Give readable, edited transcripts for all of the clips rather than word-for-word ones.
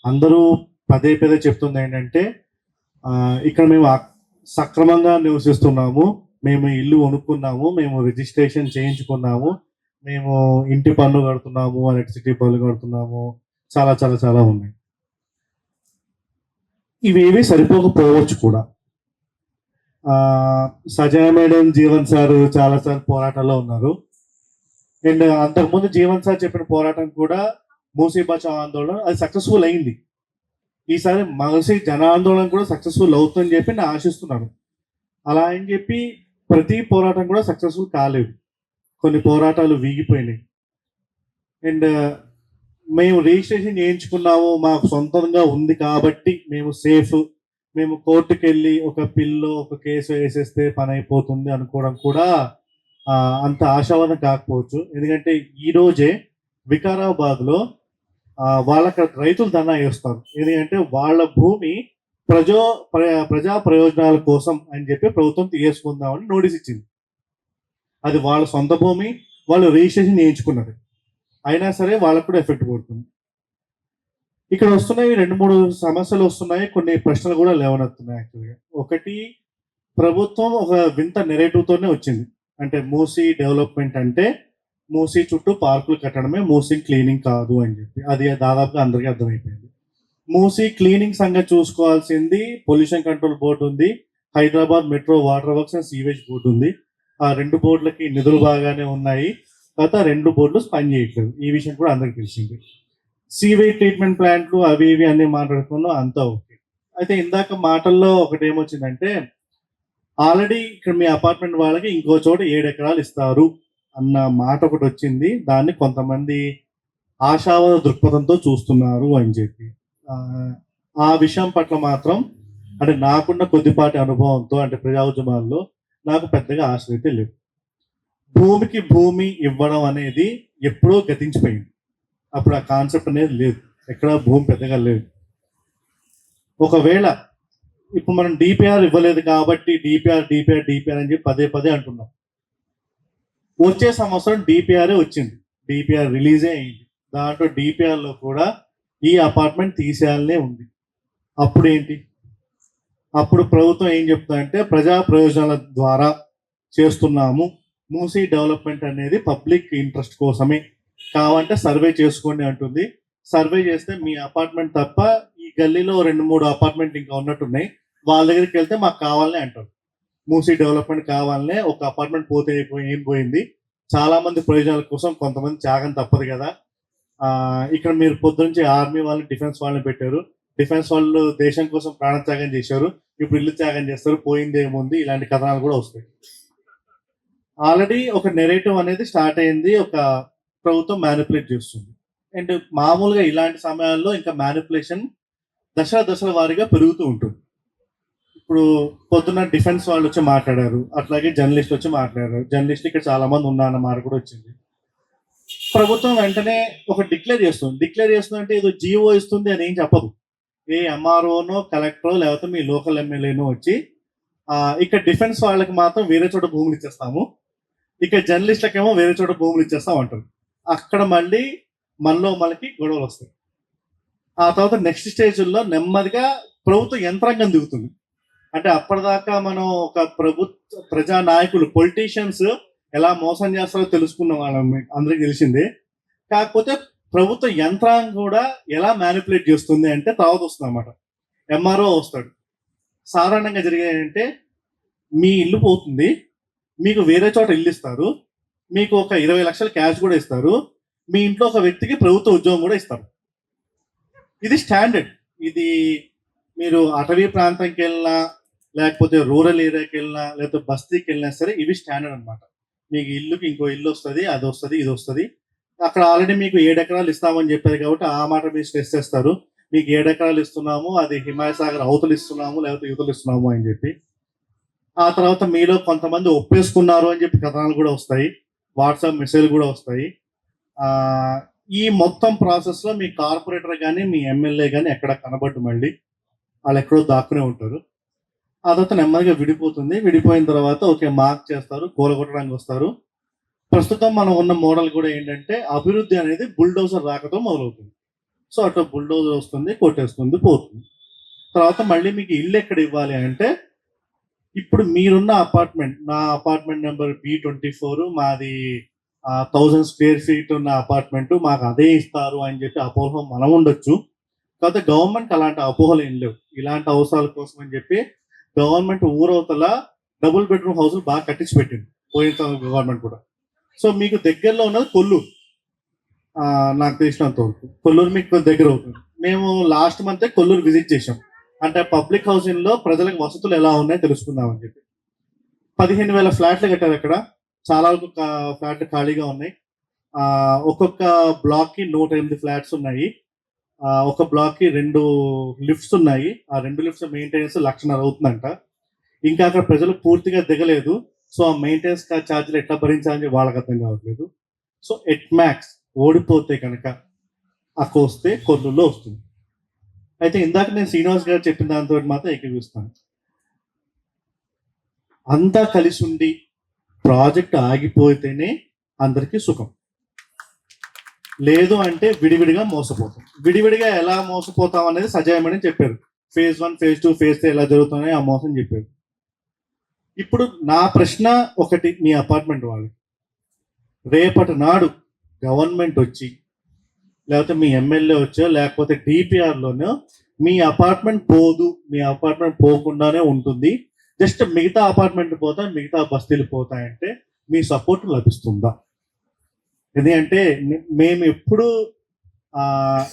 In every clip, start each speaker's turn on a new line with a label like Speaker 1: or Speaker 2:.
Speaker 1: అందరూ పదే పదే చెప్తుంది ఏంటంటే ఇక్కడ మేము సక్రమంగా నివసిస్తున్నాము, మేము ఇల్లు కొనుక్కున్నాము, మేము రిజిస్ట్రేషన్ చేయించుకున్నాము, మేము ఇంటి పన్ను కడుతున్నాము, ఎలక్ట్రిసిటీ పన్ను కడుతున్నాము, చాలా చాలా చాలా ఉన్నాయి. ఇవేవి సరిపోకపోవచ్చు కూడా. సజయ మేడం, జీవన్ సార్ చాలాసార్లు పోరాటాల్లో ఉన్నారు. అండ్ అంతకుముందు జీవన్ సార్ చెప్పిన పోరాటం కూడా మూసీ బచావ్ ఆందోళన అది సక్సెస్ఫుల్ అయింది. ఈసారి మూసీ జన ఆందోళన కూడా సక్సెస్ఫుల్ అవుతుందని చెప్పి నేను ఆశిస్తున్నాను. అలా అని చెప్పి ప్రతి పోరాటం కూడా సక్సెస్ఫుల్ కాలేదు, కొన్ని పోరాటాలు వీగిపోయినాయి. అండ్ మేము రిజిస్ట్రేషన్ చేయించుకున్నాము, మాకు సొంతంగా ఉంది కాబట్టి మేము సేఫ్, మేము కోర్టుకు వెళ్ళి ఒక పిల్లో ఒక కేసు వేసేస్తే పని అయిపోతుంది అనుకోవడం కూడా అంత ఆశావాదం కాకపోవచ్చు. ఎందుకంటే ఈరోజే వికారాబాద్లో వాళ్ళకి రైతులు ధర్నా చేస్తారు. ఎందుకంటే వాళ్ళ భూమి ప్రజా ప్రయోజనాల కోసం అని చెప్పి ప్రభుత్వం తీసుకుందామని నోటీస్ ఇచ్చింది. అది వాళ్ళ సొంత భూమి, వాళ్ళు రిజిస్ట్రేషన్ చేయించుకున్నారు, అయినా సరే వాళ్ళకు కూడా ఎఫెక్ట్ పడుతుంది. ఇక్కడ వస్తున్నాయి 2-3 సమస్యలు వస్తున్నాయి, కొన్ని ప్రశ్నలు కూడా లేవనెత్తున్నాయి. యాక్చువల్గా ఒకటి, ప్రభుత్వం ఒక వింత నెరేటివ్తోనే వచ్చింది. అంటే మూసీ డెవలప్మెంట్ అంటే మూసీ చుట్టూ పార్కులు కట్టడమే, మూసీ క్లీనింగ్ కాదు అని చెప్పి. అది దాదాపుగా అందరికీ అర్థమైపోయింది. మూసీ క్లీనింగ్ సంగతి చూసుకోవాల్సింది పొల్యూషన్ కంట్రోల్ బోర్డు ఉంది, Hyderabad metro water works and sewage board ఉంది. ఆ 2 బోర్డులకి నిధులు బాగానే ఉన్నాయి, తర్వాత 2 బోర్డులు పని చేయట్లేదు. ఈ విషయం కూడా అందరికి తెలిసింది. సీవేజ్ ట్రీట్మెంట్ ప్లాంట్లు అవి ఇవి అన్ని మాట్లాడుకున్నాం, అంతా ఓకే. అయితే ఇందాక మాటల్లో ఒకటి ఏమొచ్చిందంటే, ఆల్రెడీ ఇక్కడ మీ అపార్ట్మెంట్ వాళ్ళకి ఇంకో చోట 7 ఎకరాలు ఇస్తారు అన్న మాట ఒకటి వచ్చింది. దాన్ని కొంతమంది ఆశావాద దృక్పథంతో చూస్తున్నారు అని చెప్పి. ఆ విషయం పట్ల మాత్రం అంటే నాకున్న కొద్దిపాటి అనుభవంతో, అంటే ప్రజా ఉద్యమాల్లో నాకు పెద్దగా ఆశ అయితే లేవు. భూమికి భూమి ఇవ్వడం అనేది ఎప్పుడో గతించిపోయింది. అప్పుడు ఆ కాన్సెప్ట్ అనేది లేదు, ఎక్కడ భూమి పెద్దగా లేదు. ఒకవేళ ఇప్పుడు మనం డిపిఆర్ ఇవ్వలేదు కాబట్టి డిపిఆర్ డిపిఆర్ డిపిఆర్ అని చెప్పి పదే పదే అంటున్నాం. వచ్చే సంవత్సరం డిపిఆర్ వచ్చింది, డిపిఆర్ రిలీజే అయింది. దాంట్లో డిపిఆర్లో కూడా ఈ అపార్ట్మెంట్ తీసేయాలనే ఉంది. అప్పుడు ఏంటి? అప్పుడు ప్రభుత్వం ఏం చెప్తుందంటే ప్రజా ప్రయోజనాల ద్వారా చేస్తున్నాము, మూసీ డెవలప్మెంట్ అనేది పబ్లిక్ ఇంట్రెస్ట్ కోసమే, కావాలంటే సర్వే చేసుకోండి అంటుంది. సర్వే చేస్తే మీ అపార్ట్మెంట్ తప్ప ఈ గల్లీలో 2-3 అపార్ట్మెంట్ ఇంకా ఉన్నట్టున్నాయి, వాళ్ళ దగ్గరికి వెళ్తే మాకు కావాలనే అంటారు. మూసీ డెవలప్మెంట్ కావాలనే, ఒక అపార్ట్మెంట్ పోతే ఏం పోయింది, చాలా మంది ప్రయోజనాల కోసం కొంతమంది త్యాగం తప్పదు కదా. ఇక్కడ మీరు పొద్దునుంచి ఆర్మీ వాళ్ళని, డిఫెన్స్ వాళ్ళని పెట్టారు, డిఫెన్స్ వాళ్ళు దేశం కోసం ప్రాణ త్యాగం చేశారు, ఇప్పుడు ఇల్లు త్యాగం చేస్తారు, పోయింది ఏముంది, ఇలాంటి కథనాలు కూడా వస్తాయి. ఆల్రెడీ ఒక నెరేటివ్ అనేది స్టార్ట్ అయింది, ఒక ప్రభుత్వం మ్యానిపులేట్ చేస్తుంది. అండ్ మామూలుగా ఇలాంటి సమయాల్లో ఇంకా మ్యానిపులేషన్ దశల వారీగా పెరుగుతూ ఉంటుంది. ఇప్పుడు పొద్దున్న డిఫెన్స్ వాళ్ళు వచ్చి మాట్లాడారు, అట్లాగే జర్నలిస్ట్ వచ్చి మాట్లాడారు. జర్నలిస్ట్ ఇక్కడ చాలా మంది ఉన్నారన్న మాట కూడా వచ్చింది. ప్రభుత్వం వెంటనే ఒక డిక్లేర్ చేస్తుంది అంటే ఏదో జీవో ఇస్తుంది అని ఏం చెప్పదు. ఏ ఎంఆర్ఓనో కలెక్టరో లేకపోతే మీ లోకల్ ఎమ్మెల్యేనో వచ్చి ఇక్కడ డిఫెన్స్ వాళ్ళకి మాత్రం వేరే చోట భూములు ఇచ్చేస్తాము, ఇక జర్నలిస్టులకేమో వేరే చోట భూములు ఇచ్చేస్తాం అంటారు. అక్కడ మళ్ళీ మనకి గొడవలు వస్తాయి. ఆ తర్వాత నెక్స్ట్ స్టేజ్లో నెమ్మదిగా ప్రభుత్వ యంత్రాంగం దిగుతుంది. అంటే అప్పటిదాకా మనం ఒక ప్రజా నాయకులు, పొలిటీషియన్స్ ఎలా మోసం చేస్తారో తెలుసుకున్న వాళ్ళం, అందరికి తెలిసిందే. కాకపోతే ప్రభుత్వ యంత్రాంగం కూడా ఎలా మ్యానిపులేట్ చేస్తుంది అంటే తర్వాత వస్తుంది అన్నమాట. ఎంఆర్ఓ వస్తాడు. సాధారణంగా జరిగేదంటే మీ ఇల్లు పోతుంది, మీకు వేరే చోట ఇల్లు ఇస్తారు, మీకు ఒక 20 లక్షల క్యాష్ కూడా ఇస్తారు, మీ ఇంట్లో ఒక వ్యక్తికి ప్రభుత్వ ఉద్యోగం కూడా ఇస్తారు. ఇది స్టాండర్డ్. ఇది మీరు అటవీ ప్రాంతంకి వెళ్ళినా, లేకపోతే రూరల్ ఏరియాకి వెళ్ళినా, లేకపోతే బస్తీకి వెళ్ళినా సరే ఇవి స్టాండర్డ్ అనమాట. మీకు ఇల్లుకి ఇంకో ఇల్లు వస్తుంది, అది వస్తుంది, ఇది వస్తుంది. అక్కడ ఆల్రెడీ మీకు 7 ఎకరాలు ఇస్తామని చెప్పారు కాబట్టి ఆ మాట మీరు స్ట్రెస్ చేస్తారు, మీకు 7 ఎకరాలు ఇస్తున్నాము, అది హిమాయత్ సాగర్ అవతలు ఇస్తున్నాము, లేకపోతే యువతలు ఇస్తున్నాము అని చెప్పి. ఆ తర్వాత మీలో కొంతమంది ఒప్పేసుకున్నారు అని చెప్పి కథనాలు కూడా వస్తాయి, వాట్సాప్ మెసేజ్లు కూడా వస్తాయి. ఈ మొత్తం ప్రాసెస్లో మీ కార్పొరేటర్ కానీ మీ ఎమ్మెల్యే కానీ ఎక్కడ కనబడ్డు, మళ్ళీ వాళ్ళు ఎక్కడో దాక్కునే ఉంటారు. ఆ తర్వాత నెమ్మదిగా విడిపోతుంది. విడిపోయిన తర్వాత ఓకే మార్క్ చేస్తారు, కూలగొట్టడానికి వస్తారు. ప్రస్తుతం మనం ఉన్న మోడల్ కూడా ఏంటంటే అభివృద్ధి అనేది బుల్డోజర్ రాకతో మొదలవుతుంది. సో అట్లా బుల్డోజర్ వస్తుంది, కొట్టేస్తుంది, పోతుంది. తర్వాత మళ్ళీ మీకు ఇల్లు ఎక్కడ ఇవ్వాలి అంటే, ఇప్పుడు మీరున్న అపార్ట్మెంట్, నా అపార్ట్మెంట్ నెంబర్ B24, మాది 1000 స్క్వేర్ ఫీట్ ఉన్న అపార్ట్మెంట్, మాకు అదే ఇస్తారు అని చెప్పి అపోహ మనం ఉండొచ్చు. కాకపోతే గవర్నమెంట్ అలాంటి అపోహలు ఏం లేవు. ఇలాంటి అవసరాల కోసం అని చెప్పి గవర్నమెంట్ ఊరవతల డబుల్ బెడ్రూమ్ హౌస్లు బాగా కట్టించి పెట్టింది పోయిన గవర్నమెంట్ కూడా. సో మీకు దగ్గరలో ఉన్నది కొల్లూరు. నాకు తెలిసినంత వరకు కొల్లూరు మీకు దగ్గర అవుతుంది. మేము లాస్ట్ మంత్ కొల్లూరు విజిట్ చేసాం. అంటే పబ్లిక్ హౌసింగ్ లో ప్రజలకు వసతులు ఎలా ఉన్నాయో తెలుసుకుందామని చెప్పి. 15,000 ఫ్లాట్లు కట్టారు అక్కడ. చాలా వరకు ఫ్లాట్లు ఖాళీగా ఉన్నాయి. ఒక్కొక్క బ్లాక్ కి 108 ఫ్లాట్స్ ఉన్నాయి. ఒక బ్లాక్ కి 2 లిఫ్ట్స్ ఉన్నాయి. ఆ 2 లిఫ్ట్స్ మెయింటెనెన్స్ 1,50,000 అవుతుందంట. ఇంకా అక్కడ ప్రజలు పూర్తిగా దిగలేదు. సో ఆ మెయింటెనెన్స్ ఛార్జీలు ఎట్లా భరించాలని వాళ్ళకి అర్థం కావట్లేదు. సో ఎట్ మ్యాక్స్ ఓడిపోతే కనుక వస్తే కొల్లూరులో వస్తుంది. అయితే ఇందాక నేను శ్రీనివాస్ గారు చెప్పిన దాంతో మాత్రం ఏకీవిస్తాను. అంతా కలిసి ఉండి ప్రాజెక్ట్ ఆగిపోతేనే అందరికీ సుఖం. లేదు అంటే విడివిడిగా మోసపోతాం. విడివిడిగా ఎలా మోసపోతాం అనేది సజాయమని చెప్పారు. phase 1, phase 2, phase 3 ఎలా జరుగుతున్నాయో ఆ మోసం చెప్పారు. ఇప్పుడు నా ప్రశ్న ఒకటి, మీ అపార్ట్మెంట్ వాళ్ళు, రేపటి నాడు గవర్నమెంట్ వచ్చి, లేకపోతే మీ ఎమ్మెల్యే వచ్చో, లేకపోతే డిపిఆర్లోనో మీ అపార్ట్మెంట్ పోదు, మీ అపార్ట్మెంట్ పోకుండానే ఉంటుంది, జస్ట్ మిగతా అపార్ట్మెంట్ పోతాయి, మిగతా బస్తీలు పోతాయంటే మీ సపోర్ట్ లభిస్తుందా? ఎందుకంటే మేము ఎప్పుడు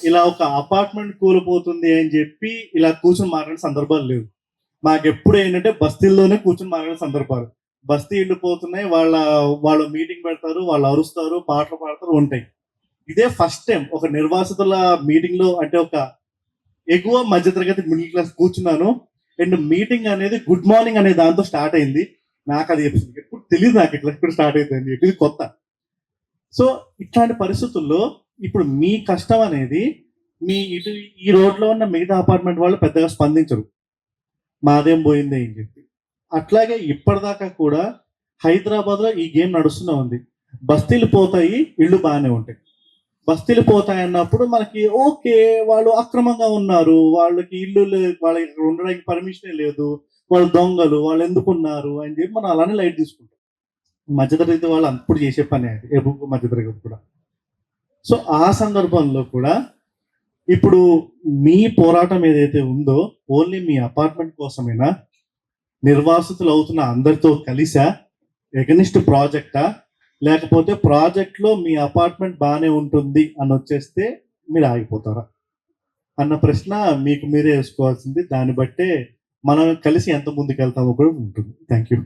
Speaker 1: ఇలా ఒక అపార్ట్మెంట్ కూలిపోతుంది అని చెప్పి ఇలా కూర్చొని మాట్లాడిన సందర్భాలు లేవు. మాకు ఎప్పుడు ఏంటంటే బస్తీల్లోనే కూర్చొని మాట్లాడిన సందర్భాలు. బస్తీ ఎండిపోతున్నాయి, వాళ్ళు మీటింగ్ పెడతారు, వాళ్ళు అరుస్తారు, పాటలు పాడతారు, ఉంటాయి. ఇదే ఫస్ట్ టైం ఒక నిర్వాసితుల మీటింగ్ లో, అంటే ఒక ఎగువ మధ్యతరగతి మిడిల్ క్లాస్ కూర్చున్నాను. అండ్ మీటింగ్ అనేది గుడ్ మార్నింగ్ అనే దాంతో స్టార్ట్ అయింది. నాకు అది ఎప్పుడు తెలియదు, నాకు ఇట్లా ఎప్పుడు స్టార్ట్ అవుతుంది, ఇది కొత్త. సో ఇట్లాంటి పరిస్థితుల్లో ఇప్పుడు మీ కష్టం అనేది మీ ఈ రోడ్లో ఉన్న మిగతా అపార్ట్మెంట్ వాళ్ళు పెద్దగా స్పందించరు, మాదేం పోయింది అని చెప్పి. అట్లాగే ఇప్పటిదాకా కూడా హైదరాబాద్లో ఈ గేమ్ నడుస్తూనే ఉంది. బస్తీలు పోతాయి, ఇళ్ళు బాగానే ఉంటాయి. బస్తీలు పోతాయి అన్నప్పుడు మనకి ఓకే, వాళ్ళు అక్రమంగా ఉన్నారు, వాళ్ళకి ఇల్లు వాళ్ళకి ఉండడానికి పర్మిషనే లేదు, వాళ్ళు దొంగలు, వాళ్ళు ఎందుకున్నారు అని చెప్పి మనం అలానే లైట్ తీసుకుంటాం. మధ్యతరగతి వాళ్ళు అప్పుడు చేసే పని అది, మధ్యతరగతి కూడా. సో ఆ సందర్భంలో కూడా ఇప్పుడు మీ పోరాటం ఏదైతే ఉందో ఓన్లీ మీ అపార్ట్మెంట్ కోసమేనా, నిర్వాసితులు అవుతున్న అందరితో కలిసా, ఎగనిస్ట్ ప్రాజెక్టా, లేకపోతే ప్రాజెక్ట్లో మీ అపార్ట్మెంట్ బాగానే ఉంటుంది అని వచ్చేస్తే మీరు ఆగిపోతారా అన్న ప్రశ్న మీకు మీరే వేసుకోవాల్సింది. దాన్ని బట్టే మనం కలిసి ఎంత ముందుకు వెళ్తామో కూడా ఉంటుంది. Thank you.